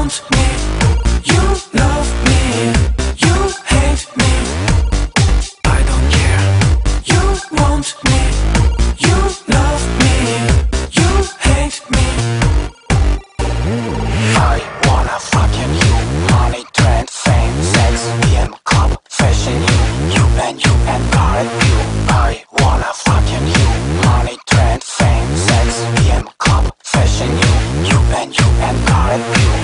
want me, you love me, you hate me, I don't care. You want me, you love me, you hate me. I wanna fucking you, money, trend, fame, sex, BM, club, fashion, you and car and view. I wanna fucking you, money, trend, fame, sex, BM, club, fashion, you and car and view.